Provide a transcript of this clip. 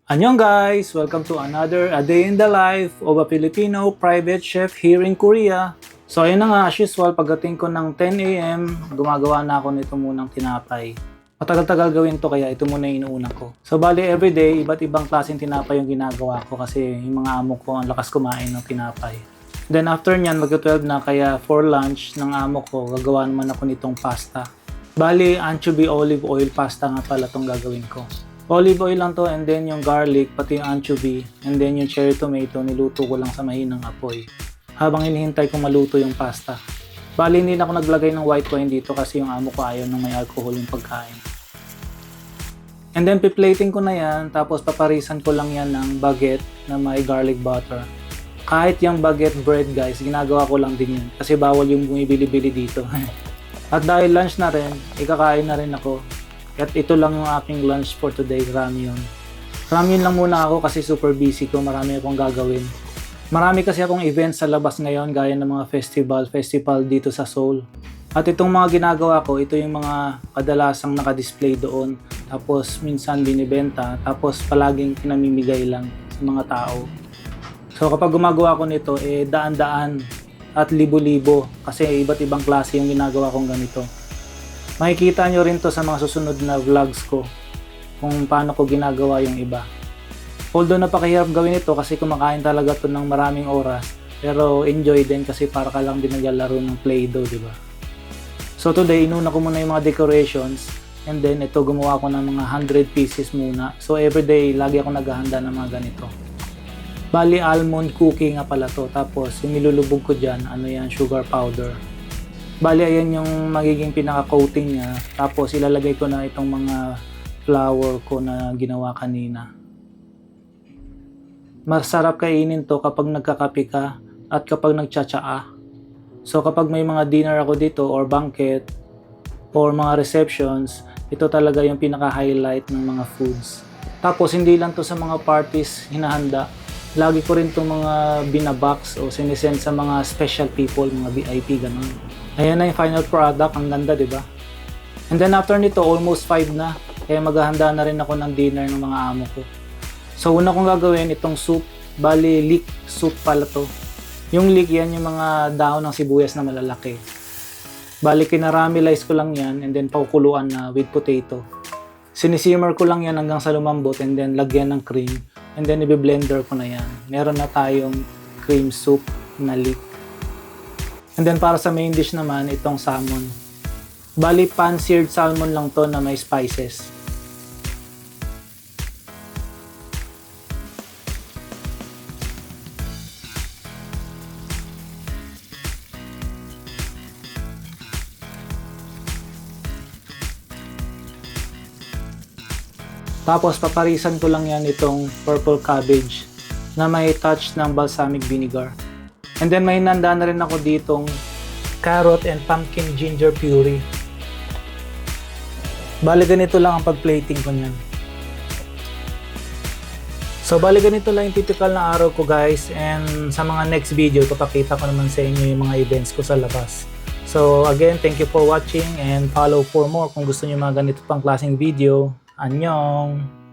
Annyeong guys! Welcome to another A Day in the Life of a Filipino private chef here in Korea. So ayun na nga, as usual, pagdating ko ng 10 AM, gumagawa na ako nito munang tinapay. Matagal-tagal gawin to kaya ito muna yung inuuna ko. So bali everyday, iba't ibang klaseng tinapay yung ginagawa ko kasi yung mga amo ko ang lakas kumain ng tinapay. Then after nyan, mag-12 na kaya for lunch ng amo ko, gagawa naman ako nitong pasta. Bali, anchovy olive oil pasta nga pala itong gagawin ko. Olive oil lang to and then yung garlic, pati yung anchovy, and then yung cherry tomato, niluto ko lang sa mahinang apoy. Habang hinihintay ko maluto yung pasta. Bali, hindi na ako naglagay ng white wine dito kasi yung amo ko ayaw ng may alcohol yung pagkain. And then, piplating ko na yan, tapos paparisan ko lang yan ng baguette na may garlic butter. Kahit yung baguette bread guys, ginagawa ko lang din yun kasi bawal yung bumibili-bili dito. At dahil lunch na rin, ikakain na rin ako. At ito lang yung aking lunch for today, ramyun. Ramyun lang muna ako kasi super busy ko, marami akong gagawin. Marami kasi akong events sa labas ngayon gaya ng mga festival dito sa Seoul. At itong mga ginagawa ko, ito yung mga kadalasang nakadisplay doon. Tapos minsan binibenta, tapos palaging pinamimigay lang sa mga tao. So kapag gumagawa ko nito, daan-daan at libo-libo kasi iba't ibang klase yung ginagawa kong ganito. Makikita nyo rin to sa mga susunod na vlogs ko kung paano ko ginagawa yung iba. Although napakahirap gawin ito kasi kumakain talaga to ng maraming oras, pero enjoy din kasi para ka lang din naglalaro ng Play-Doh, di ba? So today, inuna ko muna yung mga decorations and then ito gumawa ko ng mga 100 pieces muna. So everyday, lagi ako naghahanda ng mga ganito. Bali, almond cookie nga pala to. Tapos yung nilulubog ko dyan, sugar powder. Bali, ayan yung magiging pinaka-coating niya. Tapos, ilalagay ko na itong mga flour ko na ginawa kanina. Masarap kainin to kapag nagkakape ka at kapag nagtsatsaa. So, kapag may mga dinner ako dito or banquet or mga receptions, ito talaga yung pinaka-highlight ng mga foods. Tapos, hindi lang to sa mga parties hinahanda. Lagi ko rin itong mga binabox o sinisend sa mga special people, mga VIP, ganun. Ayan na yung final product, ang ganda, di ba? And then after nito, almost 5 na. Kaya maghahanda na rin ako ng dinner ng mga amo ko. So una kong gagawin itong soup, bali leek soup pala to. Yung leek yan yung mga dahon ng sibuyas na malalaki. Bali kinaramelize ko lang yan and then pakukuluan na with potato. Sinisimmer ko lang yan hanggang sa lumambot and then lagyan ng cream. And then i-blender ko na yan. Meron na tayong cream soup na leek. And then para sa main dish naman, itong salmon. Bali pan-seared salmon lang to na may spices. Tapos paparisan ko lang yan itong purple cabbage na may touch ng balsamic vinegar. And then may hinanda na rin ako ditong carrot and pumpkin ginger puree. Bali ganito lang ang pag-plating ko niyan. So bali ganito lang yung typical na araw ko guys, and sa mga next video papakita ko naman sa inyo yung mga events ko sa labas. So again, thank you for watching and follow for more kung gusto niyo mga ganito pang klaseng video. Annyeong!